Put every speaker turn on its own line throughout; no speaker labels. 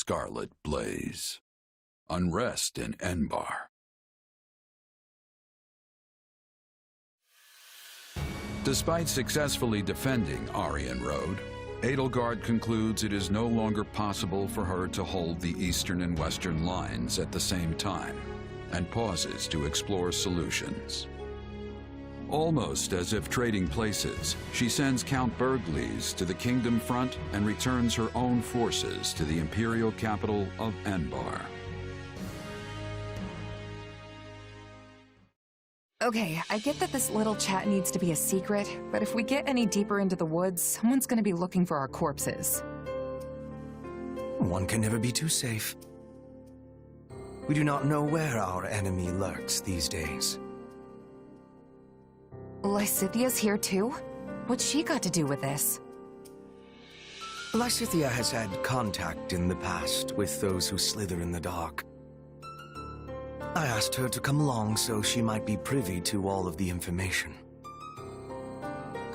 scarlet blaze. Unrest in Enbar. Despite successfully defending Aryan Road, Edelgard concludes it is no longer possible for her to hold the eastern and western lines at the same time, and pauses to explore solutions. Almost as if trading places, she sends Count Bergliez to the Kingdom Front and returns her own forces to the imperial capital of Enbar.
Okay, I get that this little chat needs to be a secret, but if we get any deeper into the woods, someone's gonna be looking for our corpses.
One can never be too safe. We do not know where our enemy lurks these days.
Lysithia's here too? What's she got to do with this?
Lysithia has had contact in the past with those who slither in the dark. I asked her to come along so she might be privy to all of the information.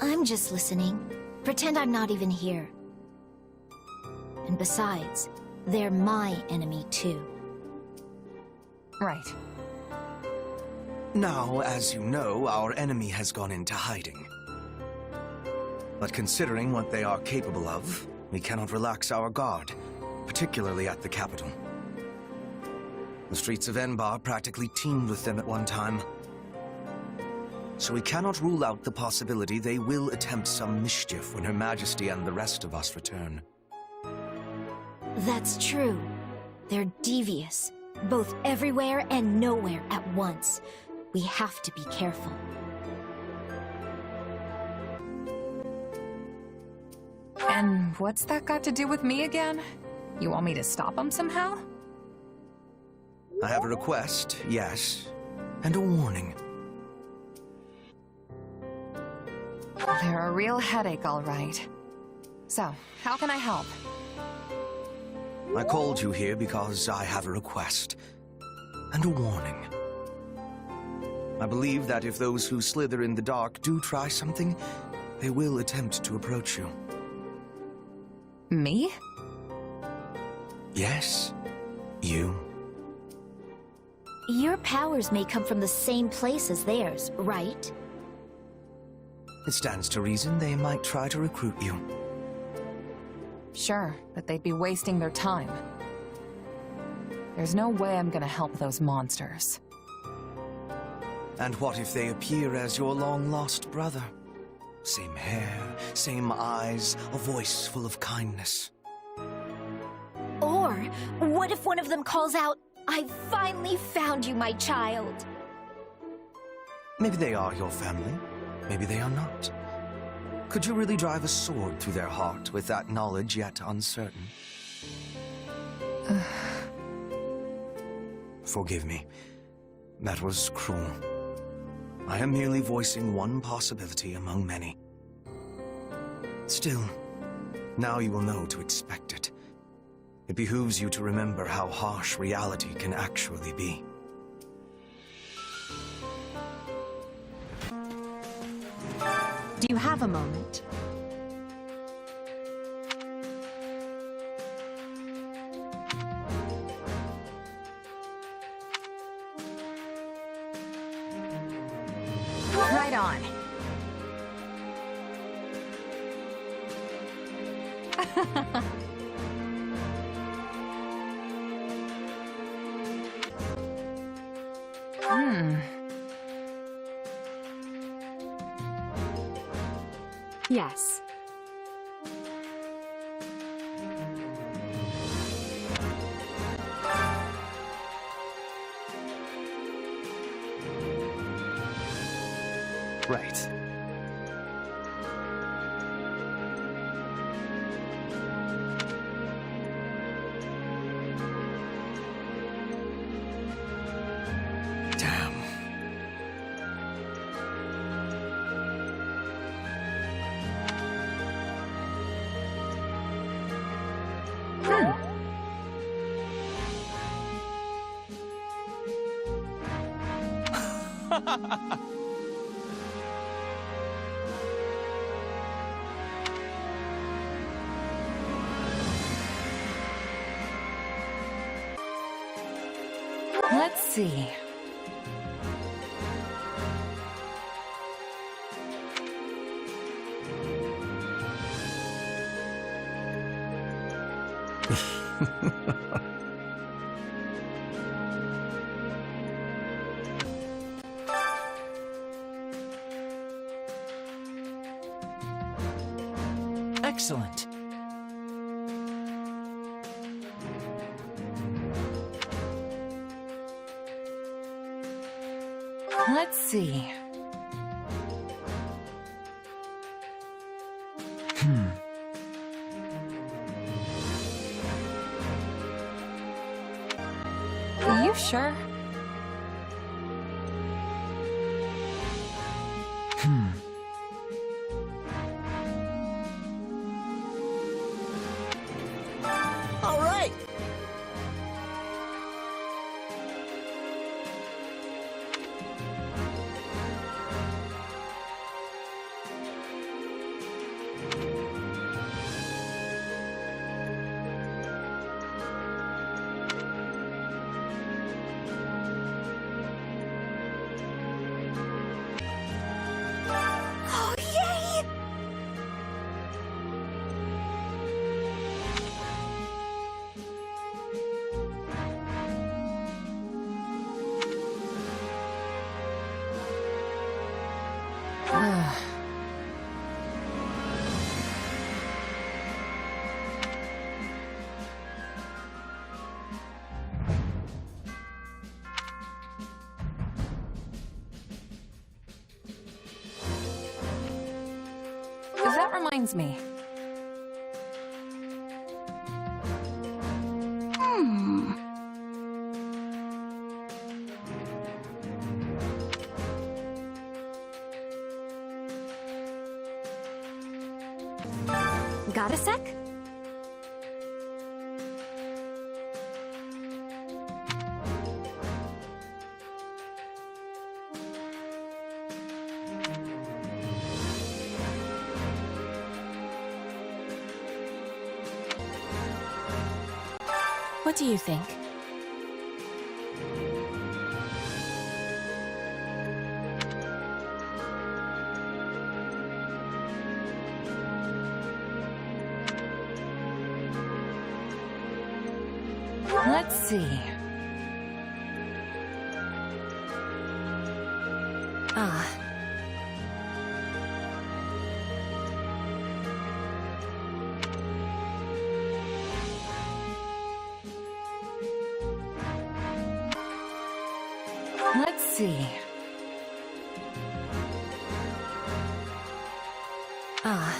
I'm just listening. Pretend I'm not even here. And besides, they're my enemy too.
Right.
Now, as you know, our enemy has gone into hiding. But considering what they are capable of, we cannot relax our guard, particularly at the capital. The streets of Enbar practically teemed with them at one time. So we cannot rule out the possibility they will attempt some mischief when Her Majesty and the rest of us return.
That's true. They're devious, both everywhere and nowhere at once. We have to be careful.
And what's that got to do with me again? You want me to stop them somehow?
I have a request, yes, and a warning.
They're a real headache, all right. So, how can I help?
I called you here because I have a request and a warning. I believe that if those who slither in the dark do try something, they will attempt to approach you.
Me?
Yes, you.
Your powers may come from the same place as theirs, right?
It stands to reason they might try to recruit you.
Sure, but they'd be wasting their time. There's no way I'm gonna help those monsters.
And what if they appear as your long-lost brother? Same hair, same eyes, a voice full of kindness.
Or, what if one of them calls out, "I finally found you, my child"?
Maybe they are your family, maybe they are not. Could you really drive a sword through their heart with that knowledge yet uncertain? Forgive me. That was cruel. I am merely voicing one possibility among many. Still, now you will know to expect it. It behooves you to remember how harsh reality can actually be.
Do you have a moment?
Right on.
Yes.
Right. Damn.
Let's see.
Excellent.
Let's see. Are you sure?
All right.
Oh, yay!
That reminds me.
Got a sec? What do you think?
Let's see.
Ah.
Let's see.
Ah.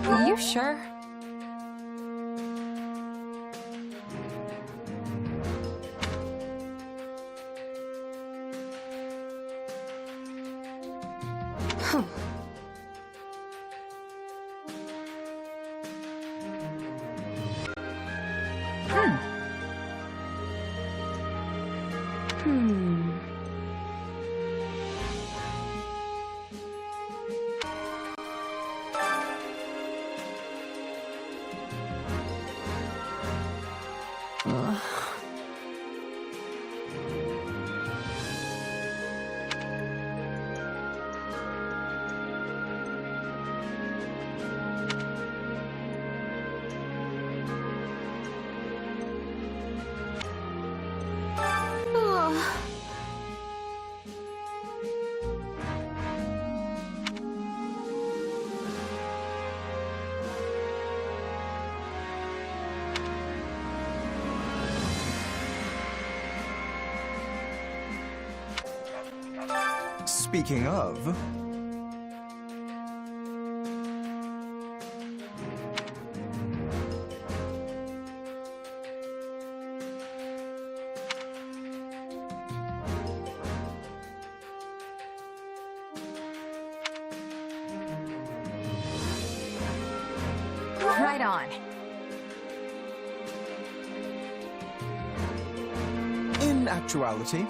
Are you sure?
Speaking of,
Right on.
In actuality,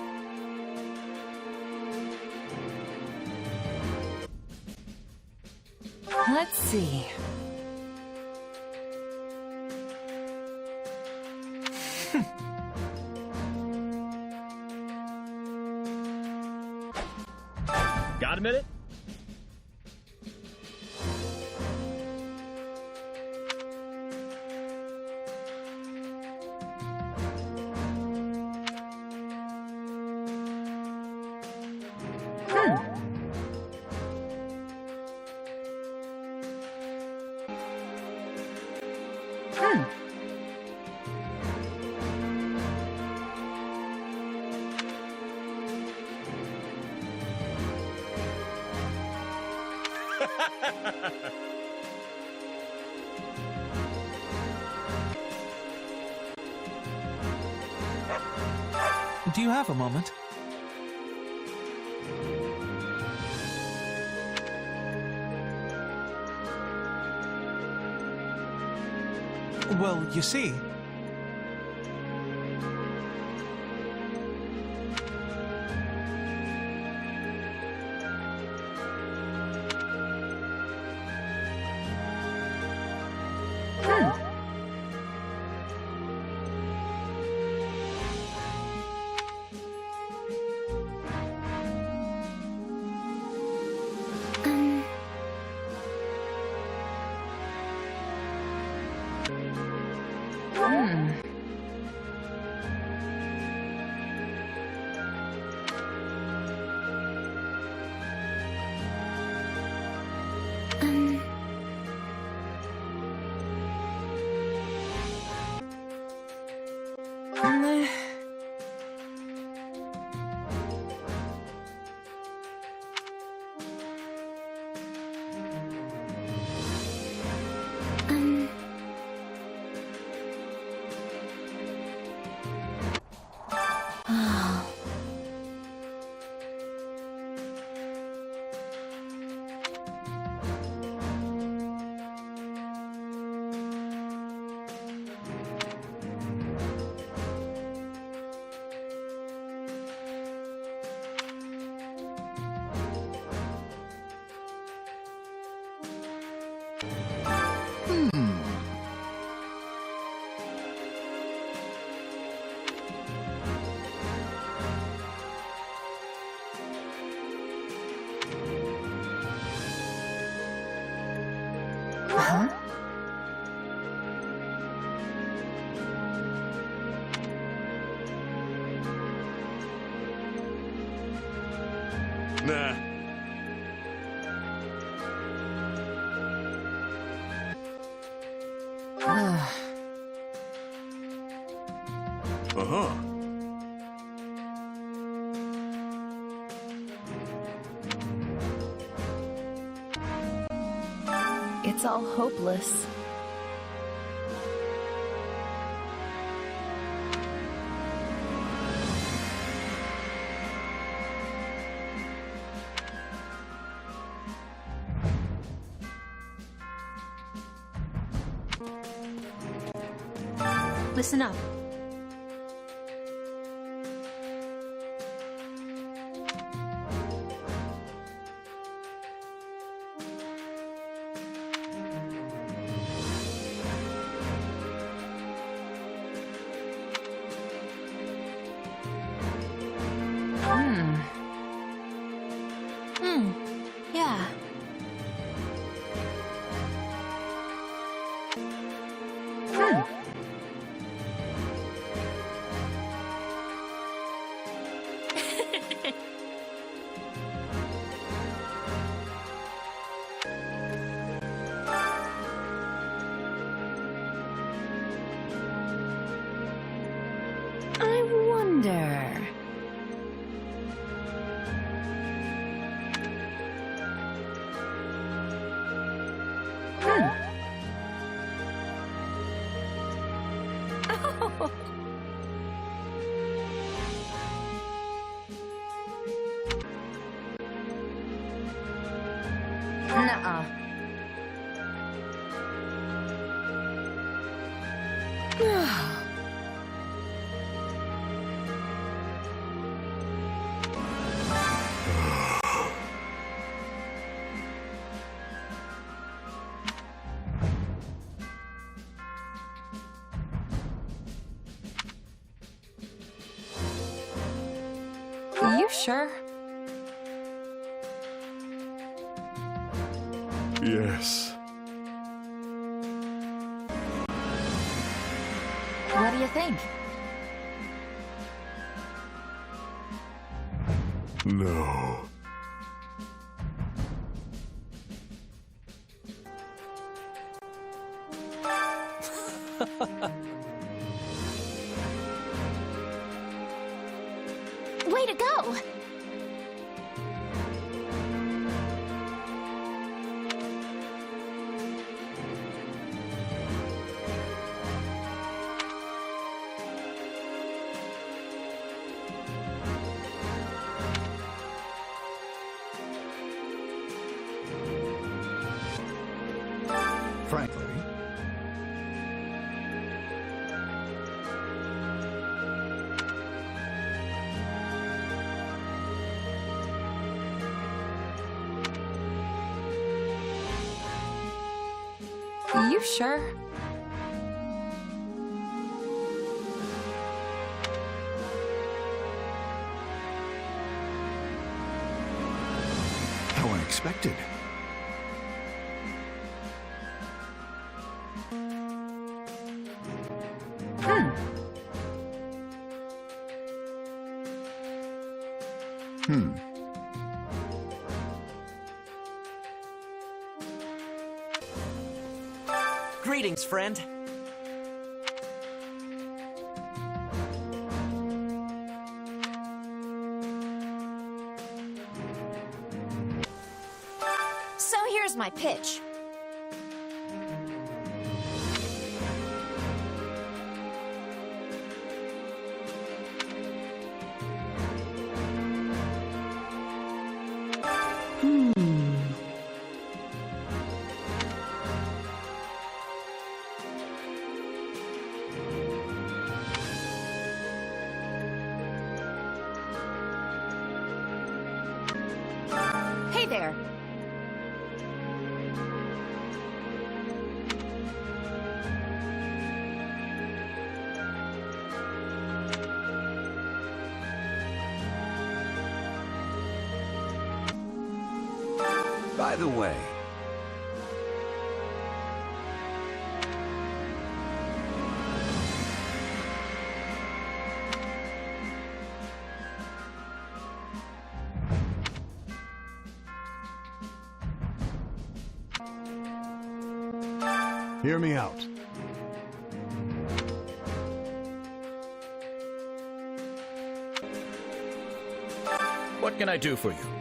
Let's see.
Got a minute?
do you have a moment? Well, you see...
Huh?
Nah. Uh-huh.
It's all hopeless.
Listen up.
Yeah. I wonder.
Nuh-uh. You sure?
Yes.
What do you think?
No.
Way to go!
Frankly,
You sure?
how unexpected.
Greetings, friend.
So here's my pitch.
Hey there.
By the way,
Hear me out.
What can I do for you?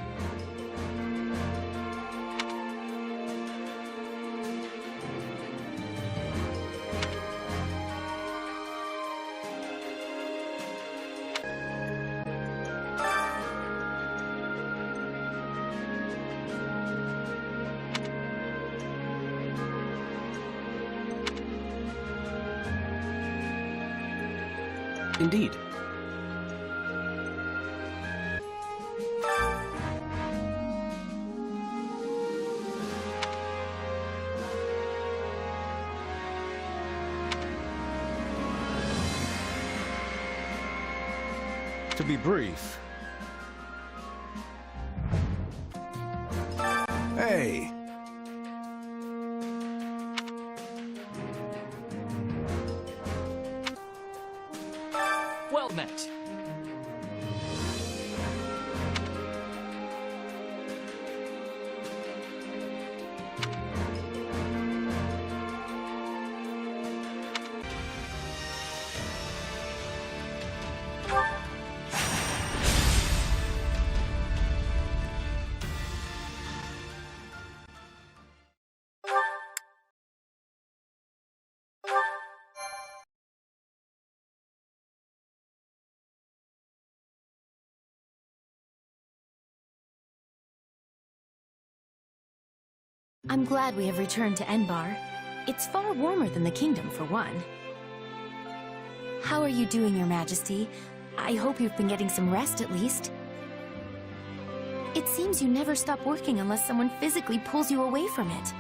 Indeed.
To be brief,
hey,
Well met.
I'm glad we have returned to Enbar. It's far warmer than the kingdom, for one. How are you doing, Your Majesty? I hope you've been getting some rest at least. It seems you never stop working unless someone physically pulls you away from it.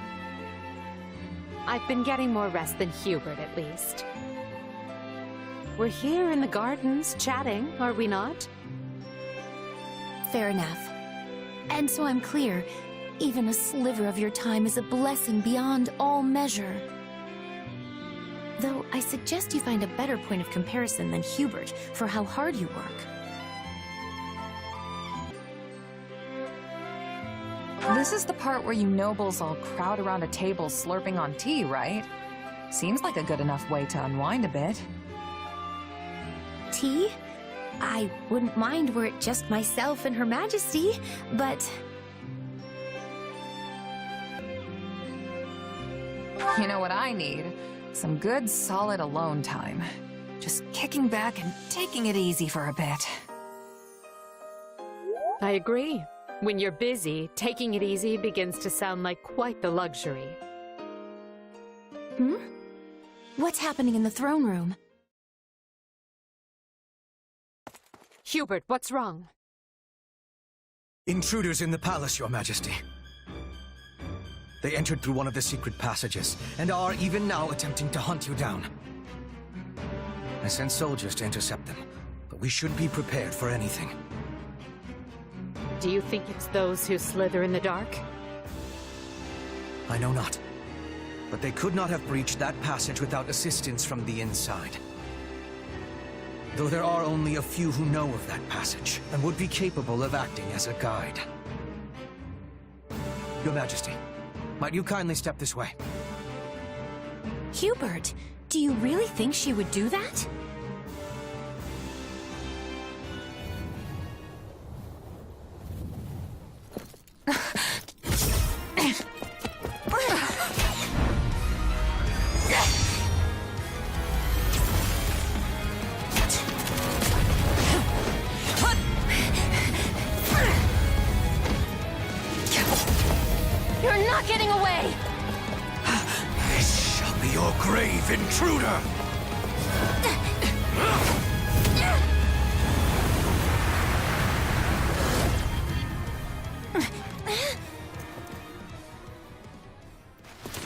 I've been getting more rest than Hubert, at least. We're here in the gardens, chatting, are we not?
fair enough. And so I'm clear, even a sliver of your time is a blessing beyond all measure. Though I suggest you find a better point of comparison than Hubert for how hard you work.
This is the part where you nobles all crowd around a table slurping on tea, right? Seems like a good enough way to unwind a bit.
Tea? I wouldn't mind were it just myself and Her Majesty, but...
You know what I need? Some good, solid alone time. Just kicking back and taking it easy for a bit.
I agree. When you're busy, taking it easy begins to sound like quite the luxury.
Hmm? What's happening in the throne room?
Hubert, what's wrong?
Intruders in the palace, Your Majesty. They entered through one of the secret passages, and are even now attempting to hunt you down. I sent soldiers to intercept them, but we should be prepared for anything.
Do you think it's those who slither in the dark?
I know not. But they could not have breached that passage without assistance from the inside. Though there are only a few who know of that passage, and would be capable of acting as a guide. Your Majesty, might you kindly step this way?
Hubert, do you really think she would do that?
You're not getting away!
This shall be your grave, intruder!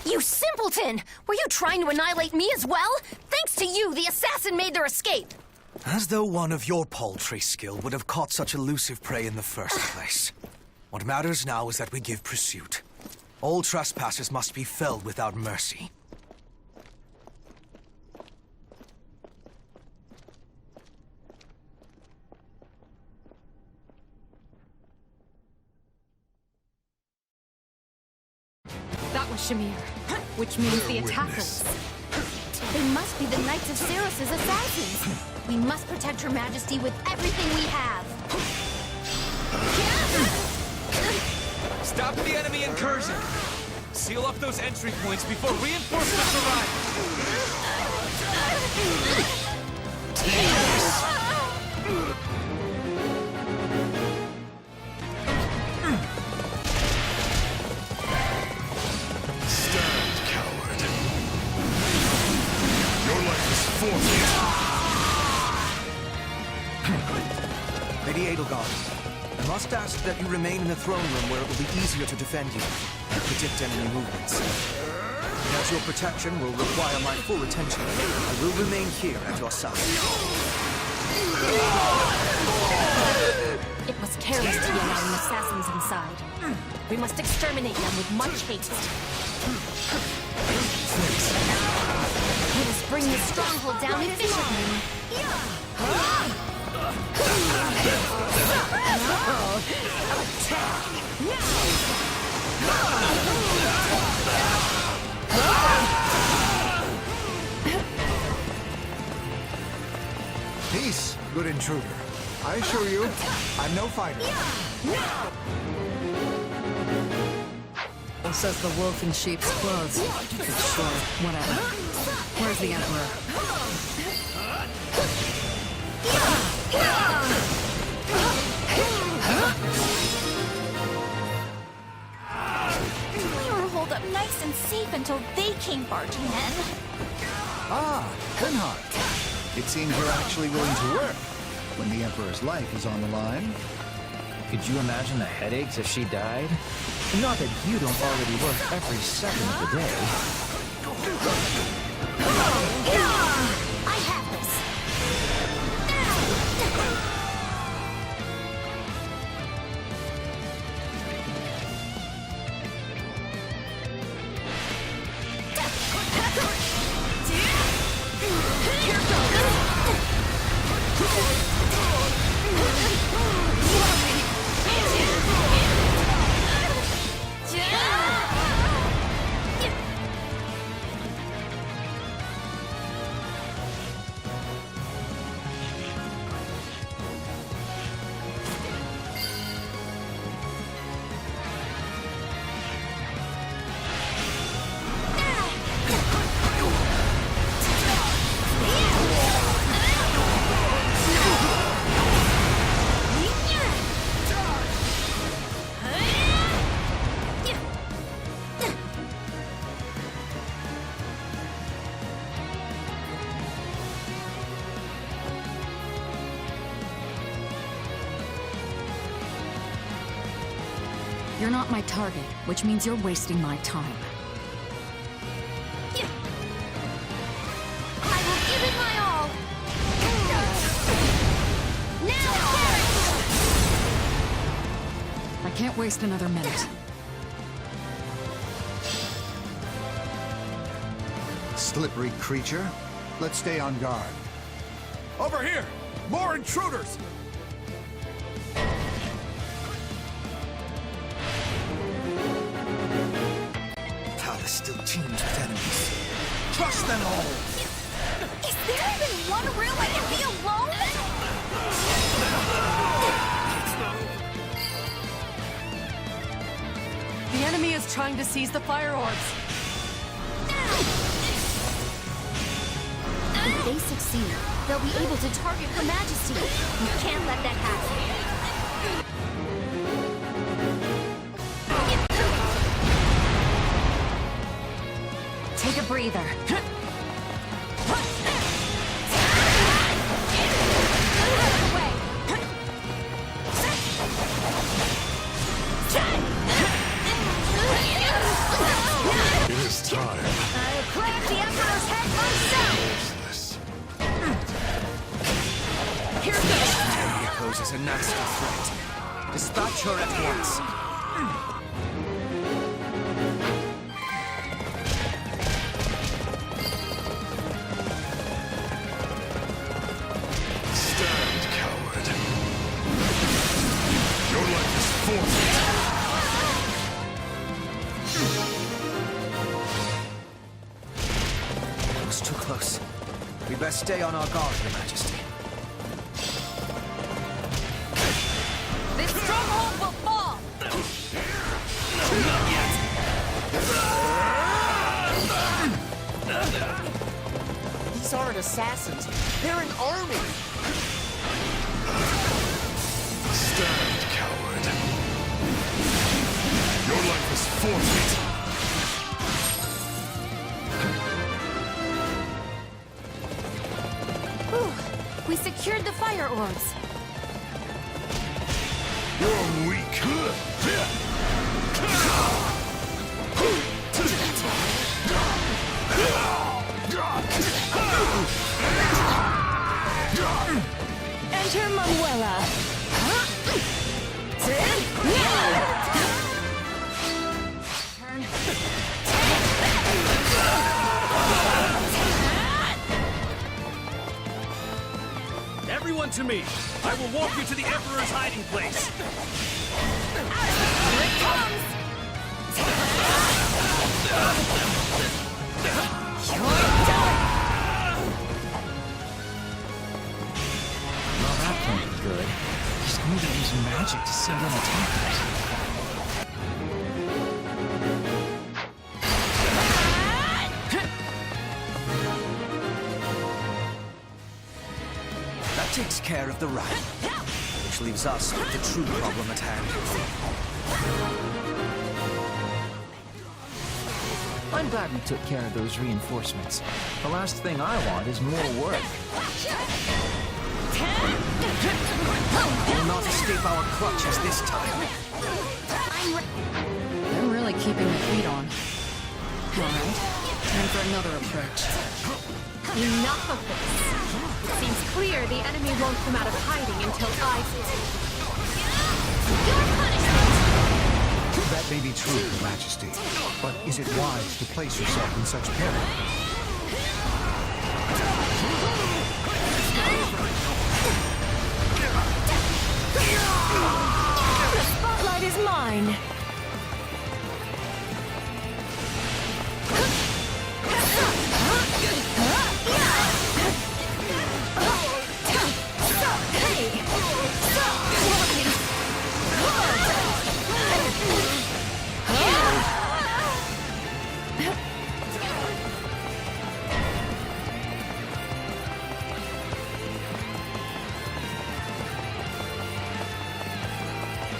You simpleton! Were you trying to annihilate me as well? Thanks to you, the assassin made their escape!
As though one of your paltry skill would have caught such elusive prey in the first place. What matters now is that we give pursuit. All trespassers must be felled without mercy.
That was Shamir, which means the attackers.
They must be the Knights of Ceros's assassins! We must protect Her Majesty with everything we have!
Stop the enemy incursion! Seal up those entry points before reinforcements arrive!
Stand, coward. Your life is forfeit.
Lady Edelgard, I must ask that you remain in the throne room where it will be easier to defend you and predict enemy movements. And as your protection will require my full attention, I will remain here at your side.
It was careless to yell out an assassin's inside. We must exterminate them with much haste. Let us bring this stronghold down efficiently.
Peace, good intruder. I assure you, I'm no fighter.
Says the wolf in sheep's clothes. Sure, whatever. Where's the Emperor?
We were holed up nice and safe until they came barging in.
Ah, Kunhardt. It seems you're actually willing to work when the Emperor's life is on the line.
Could you imagine the headaches if she died? Not that you don't already work every second of the day.
I have this.
You're not my target, which means you're wasting my time.
I will give it my all! Now,
I can't waste another minute.
Slippery creature. Let's stay on guard.
Over here! More intruders!
Palace still teems with enemies. Crush them all!
Is there even one room I can be alone?
The enemy is trying to seize the fire orbs.
If they succeed, they'll be able to target Her Majesty. We can't let that happen.
Take a breather.
It is time.
I'll crack the Emperor's head myself!
Here goes! He poses a nasty threat. Dispatch her at once.
Stand, coward. Your life is forfeit.
That was too close. We best stay on our guard, Your Majesty.
This stronghold will fall!
Not yet.
These aren't assassins. They're an army.
Stand, coward. Your life is forfeit.
Whew. We secured the fire orbs.
You're weak.
Enter Manuela.
Everyone to me! I will walk you to the Emperor's hiding place!
Here it comes! You're done!
Well, that can't be good. He's going to use magic to send in attackers.
That takes care of the rat, which leaves us with the true problem at hand.
I'm glad we took care of those reinforcements. The last thing I want is more work.
Will not escape our clutches this time.
They're really keeping the heat on. All right, time for another approach.
Enough of this. It seems clear the enemy won't come out of hiding until I do.
Your punishment!
That may be true, Your Majesty, but is it wise to place yourself in such peril?
The spotlight is mine.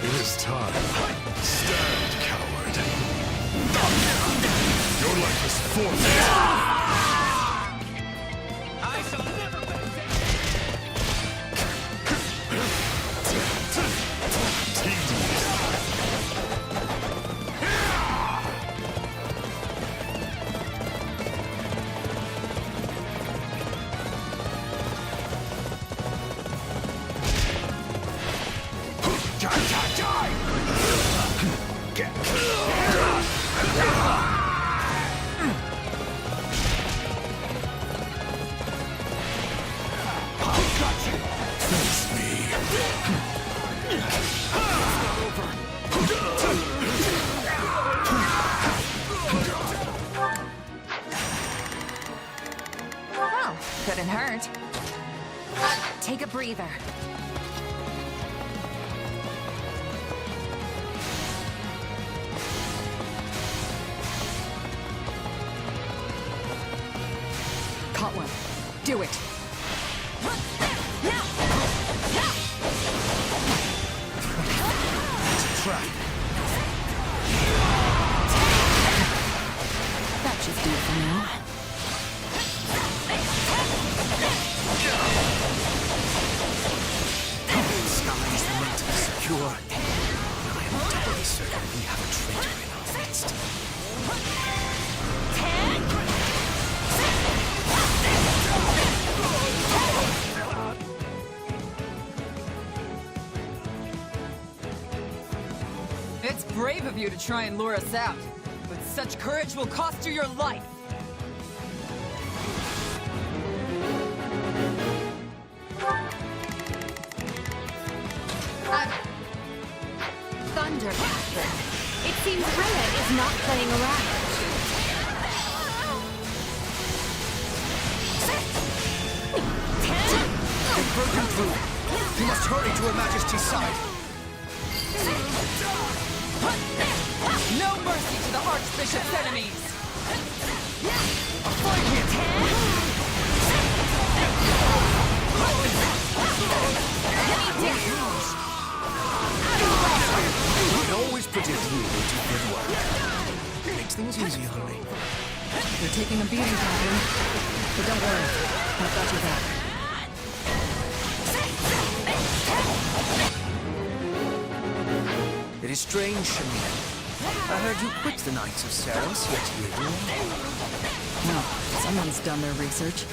It is time. Stand, coward. Your life is forfeit.
I shall never back down!
Tedious.
Well, couldn't hurt. Take a breather. Caught one. Do it.
That should do it for now.
Skies are meant to be secure. I am doubly certain we have a traitor in our midst.
It's brave of you to try and lure us out, but such courage will cost you your life!
Thunder, Catherine. It seems Rhea is not playing around.
They've broken through. We must hurry to Her Majesty's side.
No mercy to the Archbishop's enemies!
I always predict you will do good work. It makes things easy on me.
You're taking a beating, Catherine. But don't worry, I've got your back.
It is strange, Shamir. I heard you quit the Knights of Saros, yet you
No, someone's done their research.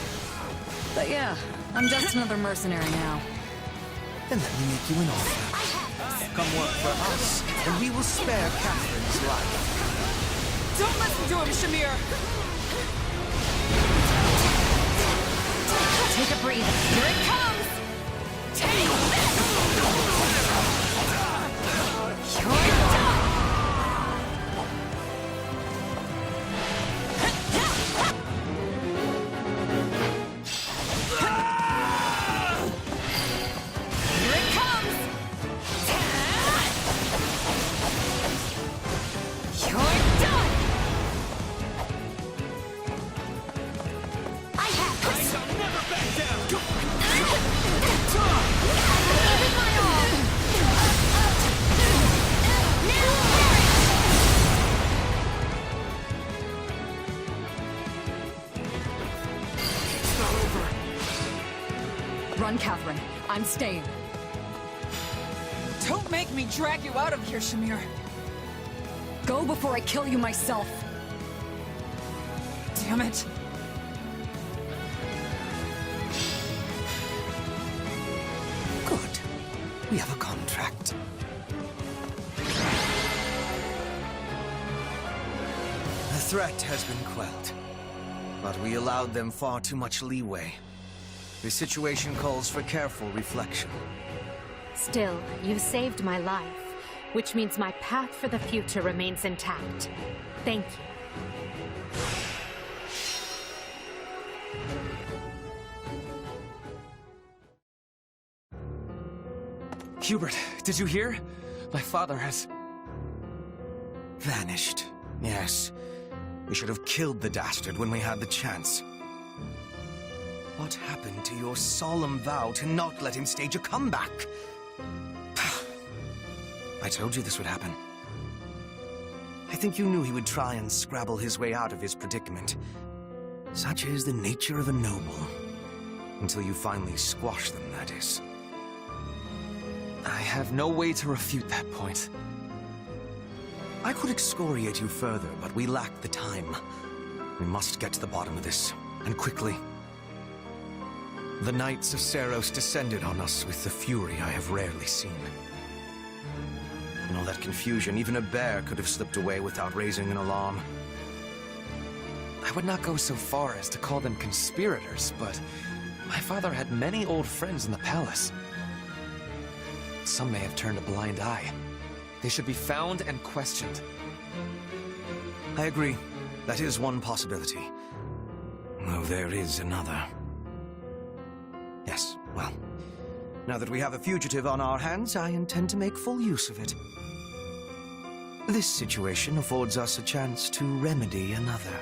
But yeah, I'm just another mercenary now.
Then let me make you an offer. Come work for us, and we will spare Catherine's life.
Don't listen to him, Shamir!
Take a breather. Here it comes! You're done!
Run, Catherine. I'm staying.
Don't make me drag you out of here, Shamir.
Go before I kill you myself.
Damn it.
Good. We have a contract. The threat has been quelled, but we allowed them far too much leeway. The situation calls for careful reflection.
Still, you've saved my life, which means my path for the future remains intact. Thank you.
Hubert, did you hear? My father has...
Vanished. Yes. We should have killed the dastard when we had the chance. What happened to your solemn vow to not let him stage a comeback? I told you this would happen. I think you knew he would try and scrabble his way out of his predicament. Such is the nature of a noble. Until you finally squash them, that is.
I have no way to refute that point.
I could excoriate you further, but we lack the time. We must get to the bottom of this, and quickly. The Knights of Saros descended on us with the fury I have rarely seen. In all that confusion, even a bear could have slipped away without raising an alarm.
I would not go so far as to call them conspirators, but my father had many old friends in the palace. Some may have turned a blind eye. They should be found and questioned.
I agree. That is one possibility. Though there is another. Yes, well, now that we have a fugitive on our hands, I intend to make full use of it. This situation affords us a chance to remedy another.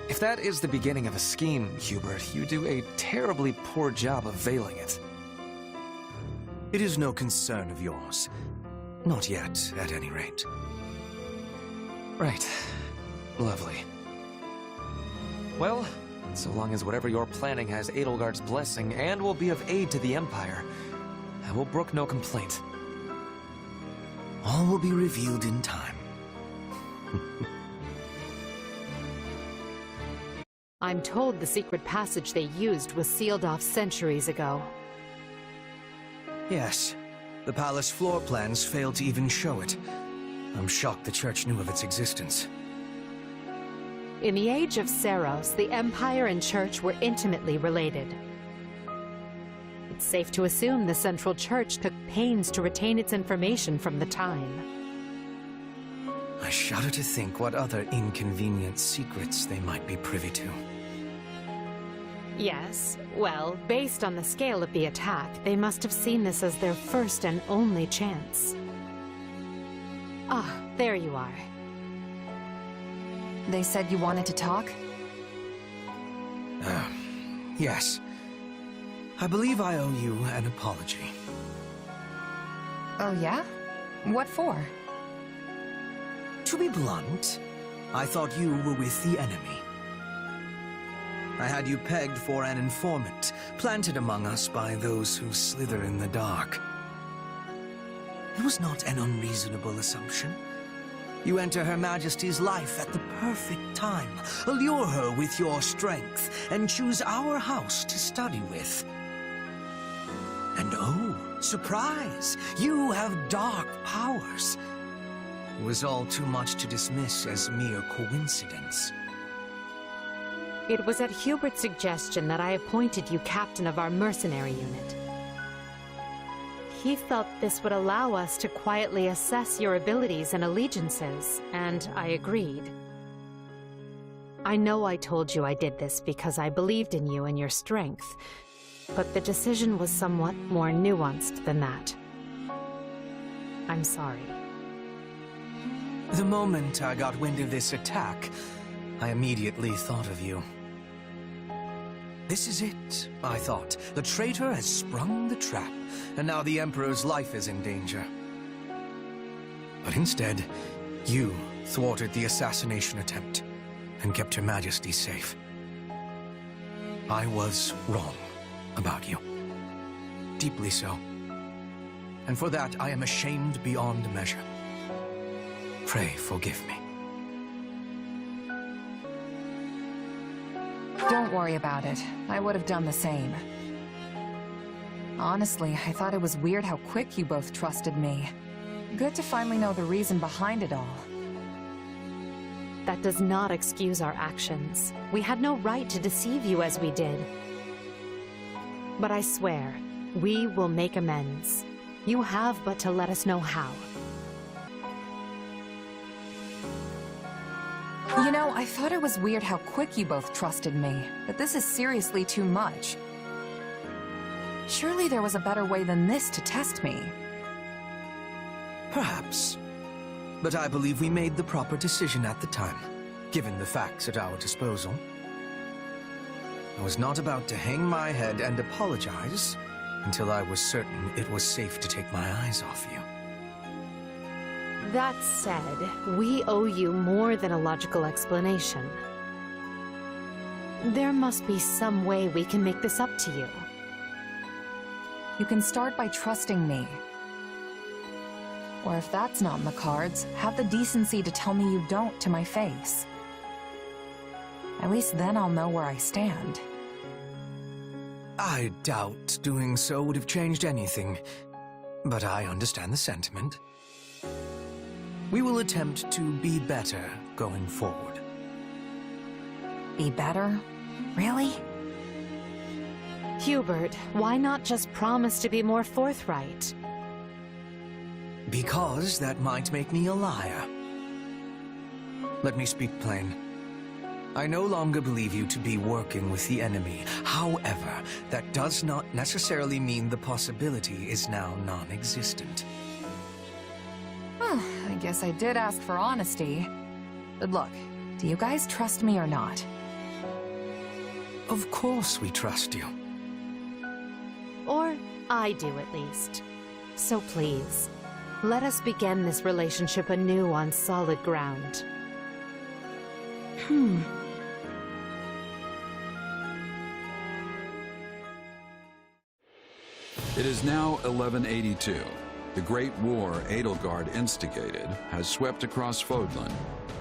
If that is the beginning of a scheme, Hubert, you do a terribly poor job of veiling it.
It is no concern of yours. Not yet, at any rate.
Right. Lovely. Well, so long as whatever you're planning has Edelgard's blessing and will be of aid to the Empire, I will brook no complaint.
All will be revealed in time.
I'm told the secret passage they used was sealed off centuries ago.
Yes. The palace floor plans failed to even show it. I'm shocked the church knew of its existence.
In the age of Seros, the Empire and Church were intimately related. It's safe to assume the Central Church took pains to retain its information from the time.
I shudder to think what other inconvenient secrets they might be privy to.
Yes, well, based on the scale of the attack, they must have seen this as their first and only chance. Ah, there you are.
They said you wanted to talk?
Yes. I believe I owe you an apology.
Oh yeah? What for?
To be blunt, I thought you were with the enemy. I had you pegged for an informant, planted among us by those who slither in the dark. It was not an unreasonable assumption. You enter Her Majesty's life at the perfect time, allure her with your strength, and choose our house to study with. And oh, surprise! You have dark powers. It was all too much to dismiss as mere coincidence.
It was at Hubert's suggestion that I appointed you captain of our mercenary unit. He felt this would allow us to quietly assess your abilities and allegiances, and I agreed. I know I told you I did this because I believed in you and your strength, but the decision was somewhat more nuanced than that. I'm sorry.
The moment I got wind of this attack, I immediately thought of you. This is it, I thought. The traitor has sprung the trap, and now the Emperor's life is in danger. But instead, you thwarted the assassination attempt and kept Her Majesty safe. I was wrong about you. Deeply so. And for that, I am ashamed beyond measure. Pray forgive me.
Don't worry about it. I would have done the same. Honestly, I thought it was weird how quick you both trusted me. Good to finally know the reason behind it all.
That does not excuse our actions. We had no right to deceive you as we did. But I swear, we will make amends. You have but to let us know how.
You know, I thought it was weird how quick you both trusted me, but this is seriously too much. Surely there was a better way than this to test me.
Perhaps. But I believe we made the proper decision at the time, given the facts at our disposal. I was not about to hang my head and apologize until I was certain it was safe to take my eyes off you.
That said, we owe you more than a logical explanation. There must be some way we can make this up to you.
You can start by trusting me. Or if that's not in the cards, have the decency to tell me you don't to my face. At least then I'll know where I stand.
I doubt doing so would have changed anything. but I understand the sentiment. We will attempt to be better going forward.
Be better? Really?
Hubert, why not just promise to be more forthright?
Because that might make me a liar. Let me speak plain. I no longer believe you to be working with the enemy. However, that does not necessarily mean the possibility is now non-existent.
Well, I guess I did ask for honesty. But look, do you guys trust me or not?
Of course we trust you.
Or I do, at least. So please, let us begin this relationship anew on solid ground.
It is now 1182. The Great War Edelgard instigated has swept across Fodlan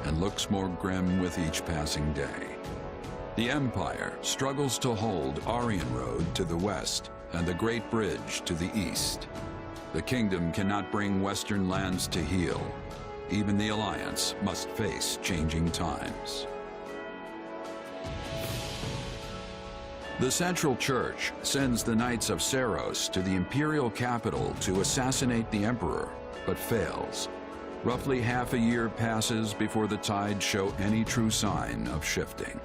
and looks more grim with each passing day. The Empire struggles to hold Aryan Road to the west and the Great Bridge to the east. The kingdom cannot bring western lands to heal. Even the Alliance must face changing times. The Central Church sends the Knights of Seros to the imperial capital to assassinate the Emperor, but fails. Roughly half a year passes before the tides show any true sign of shifting.